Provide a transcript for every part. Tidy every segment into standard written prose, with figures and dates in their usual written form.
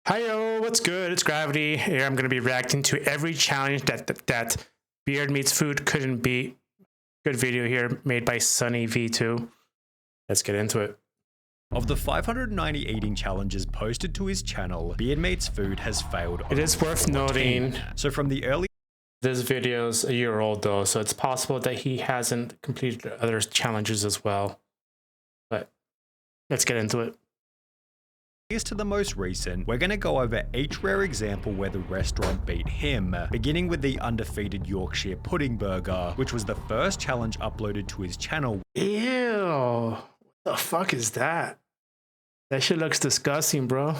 Hiyo, what's good? It's Gravity. Here I'm going to be reacting to every challenge that Beard Meats Food couldn't beat. Good video here made by Sunny V2. Let's get into it. Of the 590 eating challenges posted to his channel, BeardMeatsFood has failed on It is worth 14. noting. So from the early This video's a year old though, so it's possible that he hasn't completed other challenges as well. But let's get into it. to the most recent, we're going to go over each rare example where the restaurant beat him, beginning with the undefeated Yorkshire pudding burger, which was the first challenge uploaded to his channel. Ew. What the fuck is that? That shit looks disgusting, bro.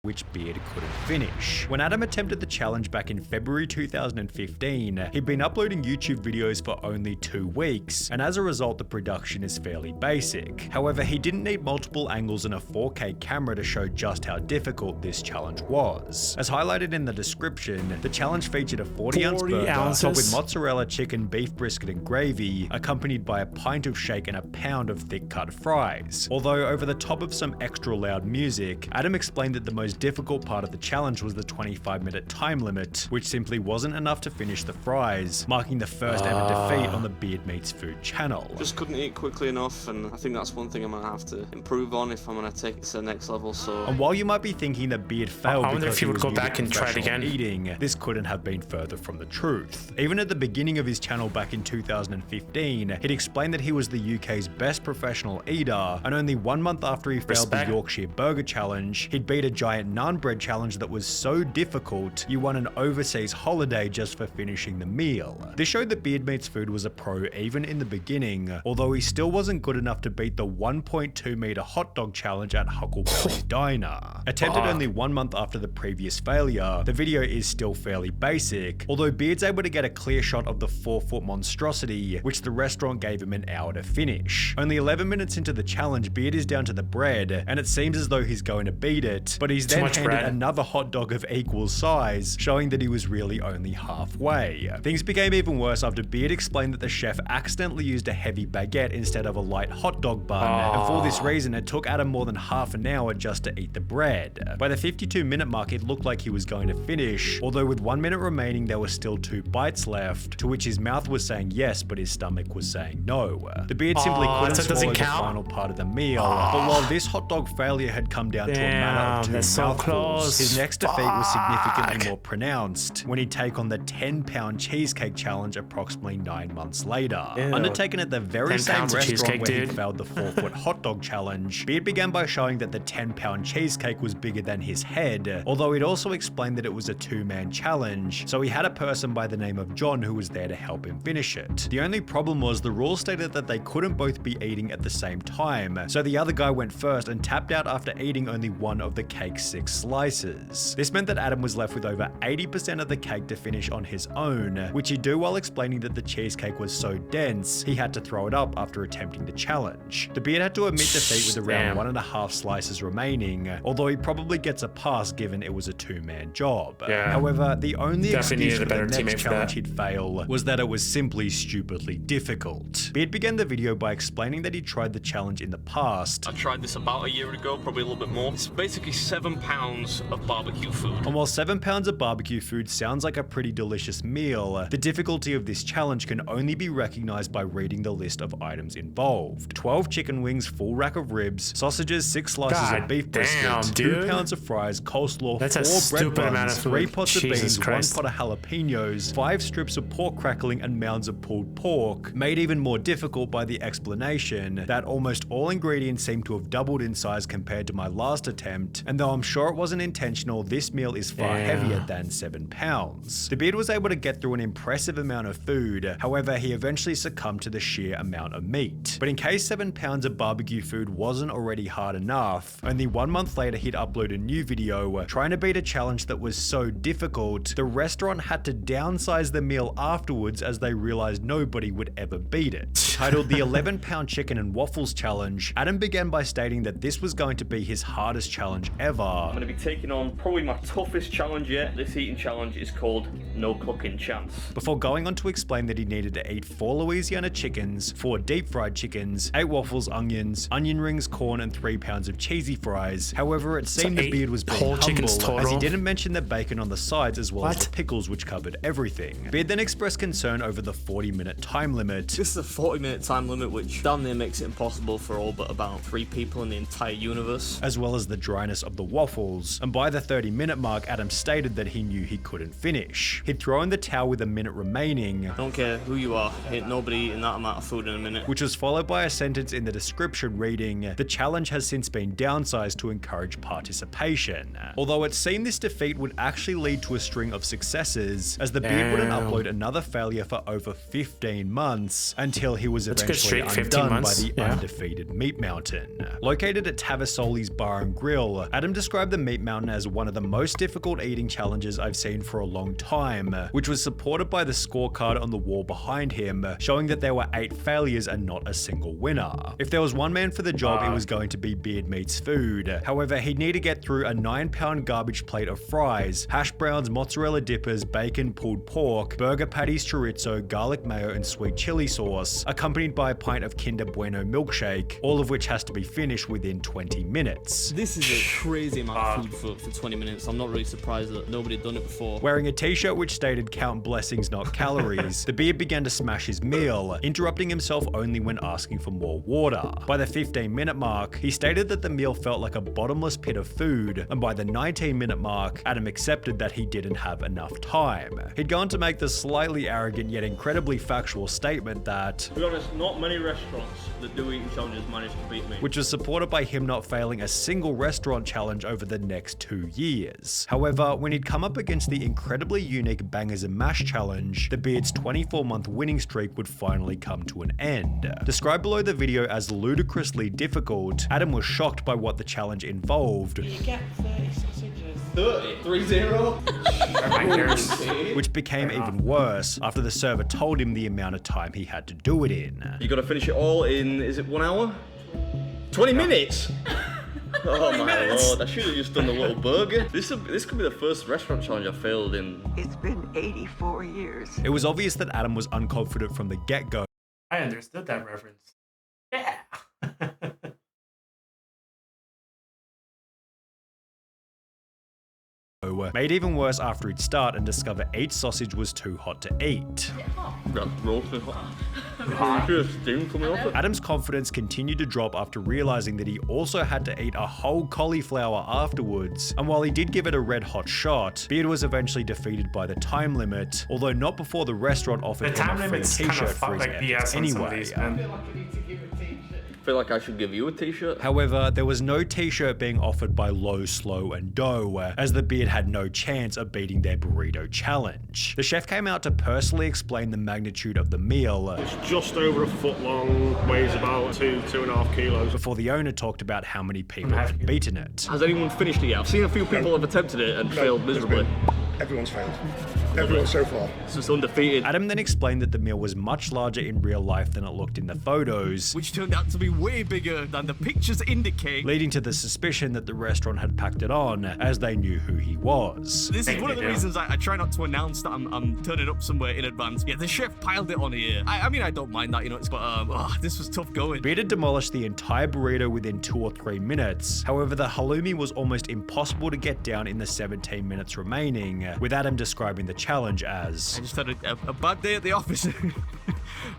Which Beard couldn't finish. When Adam attempted the challenge back in February 2015, he'd been uploading YouTube videos for only 2 weeks, and as a result the production is fairly basic. However, he didn't need multiple angles and a 4K camera to show just how difficult this challenge was. As highlighted in the description, the challenge featured a 40-ounce burger topped with mozzarella chicken, beef brisket and gravy, accompanied by a pint of shake and a pound of thick-cut fries. Although over the top of some extra loud music, Adam explained that the most difficult part of the challenge was the 25-minute time limit, which simply wasn't enough to finish the fries, marking the first ever defeat on the BeardMeatsFood channel. Just couldn't eat quickly enough, and I think that's one thing I'm gonna have to improve on if I'm gonna take it to the next level. So, and while you might be thinking that Beard failed I wonder because if he would go back and try it again. Eating, this couldn't have been further from the truth. Even at the beginning of his channel back in 2015, he'd explained that he was the UK's best professional eater, and only 1 month after he failed the Yorkshire Burger Challenge, he'd beat a giant naan bread challenge that was so difficult you won an overseas holiday just for finishing the meal. This showed that BeardMeatsFood was a pro even in the beginning, although he still wasn't good enough to beat the 1.2 meter hot dog challenge at Huckleberry's Diner. Attempted only 1 month after the previous failure, the video is still fairly basic, although Beard's able to get a clear shot of the 4-foot monstrosity, which the restaurant gave him an hour to finish. Only 11 minutes into the challenge, Beard is down to the bread, and it seems as though he's going to beat it, but he's then handed another hot dog of equal size, showing that he was really only halfway. Things became even worse after Beard explained that the chef accidentally used a heavy baguette instead of a light hot dog bun, and for this reason it took Adam more than half an hour just to eat the bread. By the 52-minute mark it looked like he was going to finish, although with 1 minute remaining there were still 2 bites left, to which his mouth was saying yes but his stomach was saying no. The Beard simply couldn't swallow the final part of the meal, but while this hot dog failure had come down to a matter of 2 mouthfuls, his next defeat was significantly more pronounced when he'd take on the 10-pound cheesecake challenge approximately 9 months later. Undertaken at the very same restaurant where he failed the 4-foot hot dog challenge, Beard began by showing that the 10-pound cheesecake was bigger than his head, although he'd also explained that it was a 2-man challenge, so he had a person by the name of John who was there to help him finish it. The only problem was the rules stated that they couldn't both be eating at the same time, so the other guy went first and tapped out after eating only one of the cake's 6 slices. This meant that Adam was left with over 80% of the cake to finish on his own, which he'd do while explaining that the cheesecake was so dense he had to throw it up after attempting the challenge. The Beard had to admit defeat with around 1.5 slices remaining, although he probably gets a pass given it was a 2-man job. However, the only excuse for the next challenge he'd fail was that it was simply stupidly difficult. Beard began the video by explaining that he tried the challenge in the past. I tried this about a year ago, probably a little bit more. It's basically 7 pounds of barbecue food. And while 7 pounds of barbecue food sounds like a pretty delicious meal, the difficulty of this challenge can only be recognized by reading the list of items involved. 12 chicken wings, full rack of ribs, sausages, 6 slices of beef brisket, 2 pounds of fries, coleslaw, 4 bread buns, 3 pots of beans, 1 pot of jalapenos, 5 strips of pork crackling and mounds of pulled pork, made even more difficult by the explanation that almost all ingredients seem to have doubled in size compared to my last attempt, and though I'm sure it wasn't intentional, this meal is far heavier than 7 pounds. The Beard was able to get through an impressive amount of food, however he eventually succumbed to the sheer amount of meat. But in case 7 pounds of barbecue food wasn't already hard enough, only 1 month later he'd upload a new video trying to beat a challenge that was so difficult, the restaurant had to downsize the meal afterwards as they realized nobody would ever beat it. Titled the 11-pound chicken and waffles challenge, Adam began by stating that this was going to be his hardest challenge ever. I'm going to be taking on probably my toughest challenge yet. This eating challenge is called No Cooking Chance. Before going on to explain that he needed to eat 4 Louisiana chickens, 4 deep fried chickens, 8 waffles, onions, onion rings, corn, and 3 pounds of cheesy fries. However, it seemed the Beard was being humble, as he didn't mention the bacon on the sides as well as the pickles, which covered everything. Beard then expressed concern over the 40-minute time limit. This is a 40-minute time limit, which damn near makes it impossible for all but about 3 people in the entire universe. As well as the dryness of the waffles. And by the 30-minute mark, Adam stated that he knew he couldn't finish. He'd throw in the towel with a minute remaining. I don't care who you are, ain't nobody eating that amount of food in a minute. Which was followed by a sentence in the description reading, "The challenge has since been downsized to encourage participation." Although it seemed this defeat would actually lead to a string of successes, as the Beard wouldn't upload another failure for over 15 months until he was eventually undone by the undefeated Meat Mountain. Located at Tavasoli's Bar and Grill, Adam described the Meat Mountain as one of the most difficult eating challenges I've seen for a long time, which was supported by the scorecard on the wall behind him, showing that there were 8 failures and not a single winner. If there was one man for the job, it was going to be BeardMeatsFood. However, he'd need to get through a 9-pound garbage plate of fries, hash browns, mozzarella dippers, bacon, pulled pork, burger patties, chorizo, garlic mayo, and sweet chili sauce, accompanied by a pint of Kinder Bueno milkshake, all of which has to be finished within 20 minutes. This is a crazy amount of food for 20 minutes. I'm not really surprised that nobody had done it before. Wearing a t-shirt which stated "Count blessings, not calories," the Beard began to smash his meal, interrupting himself only when asking for more water. By the 15-minute mark, he stated that the meal felt like a bottomless pit of food, and by the 19-minute mark, Adam accepted that he didn't have enough time. He'd gone to make the slightly arrogant yet incredibly factual statement that, To be honest, not many restaurants that do eating challenges manage to beat me. which was supported by him not failing a single restaurant challenge over the next 2 years. However, when he'd come up against the incredibly unique Bangers and Mash challenge, the Beard's 24-month winning streak would finally come to an end. Described below the video as ludicrously difficult, Adam was shocked by what the challenge involved. You get 30 sausages. 30? Which became even worse after the server told him the amount of time he had to do it in. You gotta finish it all in, is it 1 hour? 20 minutes? Oh my lord, I should have just done the little burger. This could be the first restaurant challenge I failed in. It's been 84 years. It was obvious that Adam was unconfident from the get-go. I understood that reference. Yeah. Made even worse after he'd start and discover each sausage was too hot to eat. Roasting hot. Steam coming off it. Adam's confidence continued to drop after realizing that he also had to eat a whole cauliflower afterwards, and while he did give it a red hot shot, Beard was eventually defeated by the time limit, although not before the restaurant offered him a free t-shirt for his efforts anyway. I feel like I should give you a t-shirt. However, there was no t-shirt being offered by Low, Slow, and Dough, as the Beard had no chance of beating their burrito challenge. The chef came out to personally explain the magnitude of the meal. It's just over a foot long, weighs about 2.5 kilos. Before the owner talked about how many people had beaten it. Has anyone finished it yet? I've seen a few people have attempted it and failed miserably. Everyone's failed. Everyone so far. It's just undefeated. Adam then explained that the meal was much larger in real life than it looked in the photos, Which turned out to be way bigger than the pictures indicate. leading to the suspicion that the restaurant had packed it on, as they knew who he was. This is one of the reasons I try not to announce that I'm turning up somewhere in advance. Yeah, the chef piled it on here. I mean, I don't mind that, you know, but this was tough going. Beard had demolished the entire burrito within 2 or 3 minutes. However, the halloumi was almost impossible to get down in the 17 minutes remaining, with Adam describing the challenge as, I just had a bad day at the office.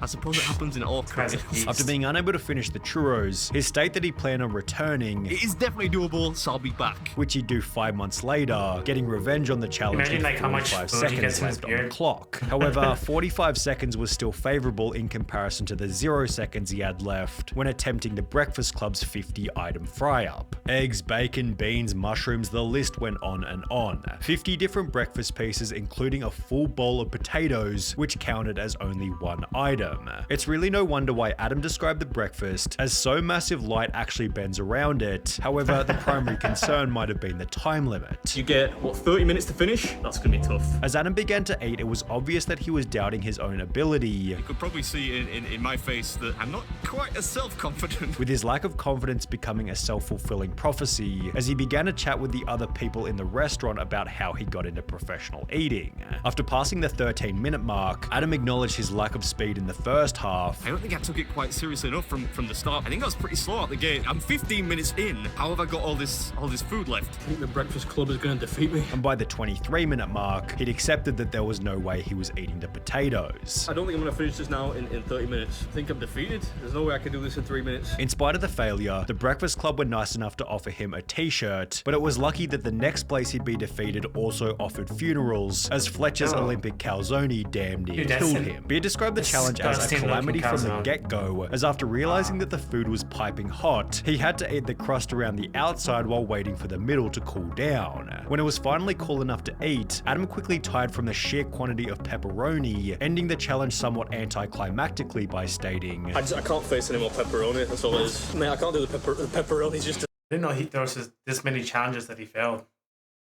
I suppose it happens in all careers. after being unable to finish the churros, he stated that he planned on returning, It is definitely doable, so I'll be back. which he'd do 5 months later, getting revenge on the challenge Imagine, with like, how much 45 food he gets seconds in his left on the beard. clock. However, 45 seconds was still favorable in comparison to the 0 seconds he had left when attempting the Breakfast Club's 50-item fry-up. Eggs, bacon, beans, mushrooms, the list went on and on. 50 different breakfast pieces, including including a full bowl of potatoes, which counted as only one item. It's really no wonder why Adam described the breakfast as so massive light actually bends around it. However, the primary concern might have been the time limit. You get, what, 30 minutes to finish? That's gonna be tough. As Adam began to eat, it was obvious that he was doubting his own ability. You could probably see in my face that I'm not quite as self-confident. With his lack of confidence becoming a self-fulfilling prophecy, as he began to chat with the other people in the restaurant about how he got into professional eating. After passing the 13-minute mark, Adam acknowledged his lack of speed in the first half. I don't think I took it quite seriously enough from the start. I think I was pretty slow at the gate. I'm 15 minutes in. How have I got all this food left? I think the Breakfast Club is going to defeat me. And by the 23-minute mark, he'd accepted that there was no way he was eating the potatoes. I don't think I'm going to finish this now in 30 minutes. I think I'm defeated. There's no way I can do this in 3 minutes. In spite of the failure, the Breakfast Club were nice enough to offer him a t-shirt, but it was lucky that the next place he'd be defeated also offered funerals, as Fletcher's Olympic calzone damn near killed him. Beard described the challenge as a calamity from the get-go, as after realizing that the food was piping hot, he had to eat the crust around the outside while waiting for the middle to cool down. When it was finally cool enough to eat, Adam quickly tired from the sheer quantity of pepperoni, ending the challenge somewhat anticlimactically by stating, I can't face any more pepperoni, that's all it is. Mate, I can't do the pepperoni's just I didn't know there was this many challenges that he failed.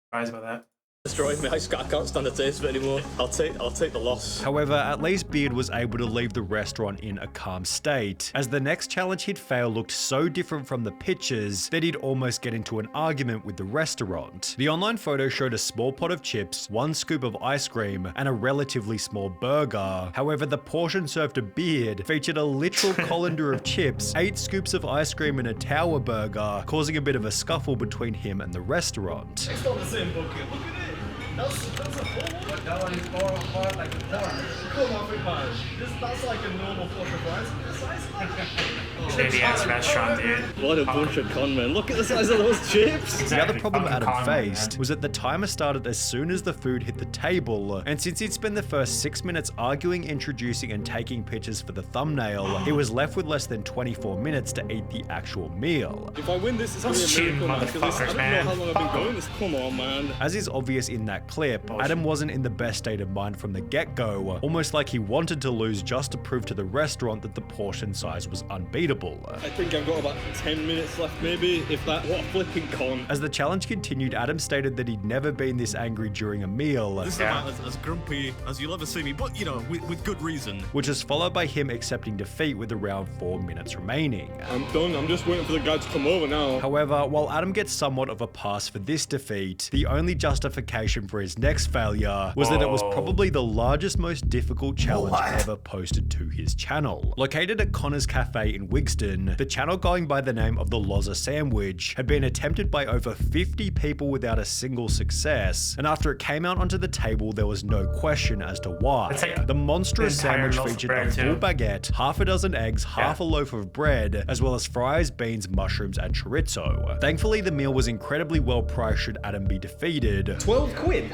Surprised by that. destroyed me. I can't stand the taste of it anymore. I'll take the loss. However, at least Beard was able to leave the restaurant in a calm state, as the next challenge he'd fail looked so different from the pictures that he'd almost get into an argument with the restaurant. The online photo showed a small pot of chips, 1 scoop of ice cream, and a relatively small burger. However, the portion served to Beard featured a literal colander of chips, 8 scoops of ice cream, and a tower burger, causing a bit of a scuffle between him and the restaurant. It's not the same bucket. Look at it. That's a full one. That one is more hard like a porn. Come on, big man. That's like a normal portion of rice. The size Shady ass restaurant, dude. What a bunch of con men. Look at the size of those chips. The other problem Adam faced was that the timer started as soon as the food hit the table, and since he'd spent the first 6 minutes arguing, introducing, and taking pictures for the thumbnail, he was left with less than 24 minutes to eat the actual meal. If I win this, it's going to be a miracle, man. Because I don't know how long I've been going this. Come on, man. As is obvious in that clip, Adam wasn't in the best state of mind from the get-go, almost like he wanted to lose just to prove to the restaurant that the portion size was unbeatable. I think I've got about 10 minutes left, maybe, if that. What a flipping con. As the challenge continued, Adam stated that he'd never been this angry during a meal. This is about as grumpy as you'll ever see me, but, you know, with good reason. Which was followed by him accepting defeat with around 4 minutes remaining. I'm done. I'm just waiting for the guy to come over now. However, while Adam gets somewhat of a pass for this defeat, the only justification for his next failure was that it was probably the largest, most difficult challenge ever posted to his channel. Located at Connor's Cafe in Wigston, the channel going by the name of the Lozza Sandwich had been attempted by over 50 people without a single success, and after it came out onto the table, there was no question as to why. Like the monstrous sandwich featured a full too. baguette, half a dozen eggs, half a loaf of bread, as well as fries, beans, mushrooms, and chorizo. Thankfully, the meal was incredibly well priced should Adam be defeated. 12 quid?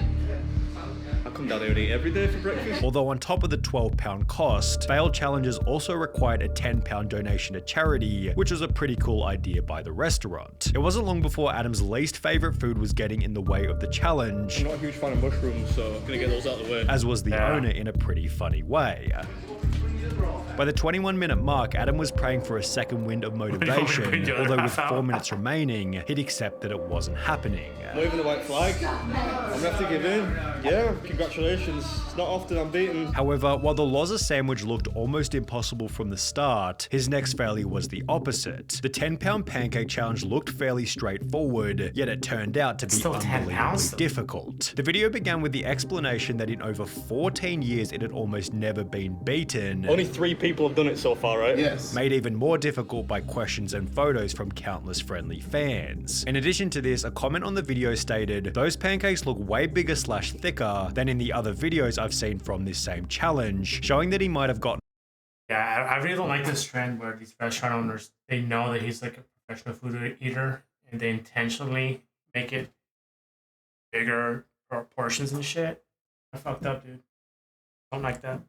I come down here and eat every day for breakfast. Although on top of the £12 cost, failed challenges also required a £10 donation to charity, which was a pretty cool idea by the restaurant. It wasn't long before Adam's least favourite food was getting in the way of the challenge. I'm not a huge fan of mushrooms, so I'm gonna get those out of the way. As was the owner in a pretty funny way. By the 21-minute mark, Adam was praying for a second wind of motivation, although with 4 minutes remaining, he'd accept that it wasn't happening. Waving the white flag. I'm gonna have to give in. Yeah, congratulations. It's not often I'm beaten. However, while the Lozza sandwich looked almost impossible from the start, his next failure was the opposite. The 10-pound pancake challenge looked fairly straightforward, yet it turned out to be unbelievably difficult. The video began with the explanation that in over 14 years it had almost never been beaten. Only 3 people have done it so far, right? Yes. Made even more difficult by questions and photos from countless friendly fans. In addition to this, a comment on the video stated, "Those pancakes look way bigger / thicker than in the other videos I've seen from this same challenge," showing that he might have gotten. Yeah, I really don't like this trend where these restaurant owners, they know that he's like a professional food eater and they intentionally make it bigger portions and shit. I fucked up, dude. Don't like that.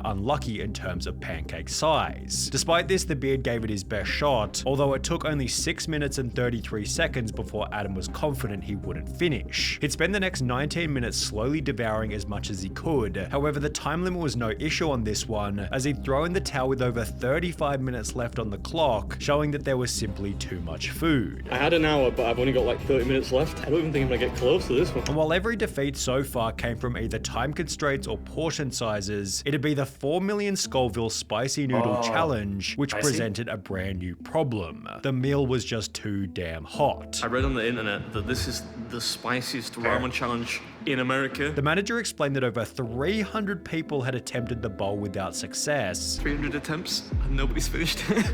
unlucky in terms of pancake size. Despite this, the Beard gave it his best shot, although it took only 6 minutes and 33 seconds before Adam was confident he wouldn't finish. He'd spend the next 19 minutes slowly devouring as much as he could. However, the time limit was no issue on this one, as he'd throw in the towel with over 35 minutes left on the clock, showing that there was simply too much food. I had an hour, but I've only got like 30 minutes left. I don't even think I'm gonna get close to this one. And while every defeat so far came from either time constraints or portion sizes, it'd be the 4 million Scoville spicy noodle challenge, which presented a brand new problem. The meal was just too damn hot. I read on the internet that this is the spiciest ramen challenge in America. The manager explained that over 300 people had attempted the bowl without success. 300 attempts and nobody's finished it.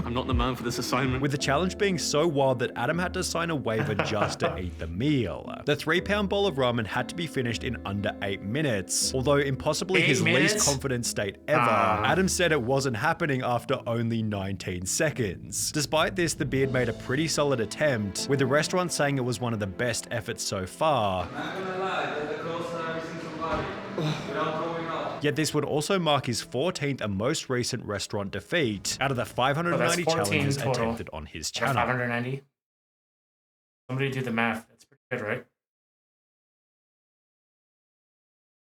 I'm not the man for this assignment. With the challenge being so wild that Adam had to sign a waiver just to eat the meal. The 3-pound bowl of ramen had to be finished in under 8 minutes, although in possibly his least confident state ever. Adam said it wasn't happening after only 19 seconds. Despite this, the Beard made a pretty solid attempt, with the restaurant saying it was one of the best efforts so far. Yet this would also mark his 14th and most recent restaurant defeat out of the 590 challenges attempted on his channel. 590? Somebody do the math. That's pretty good, right?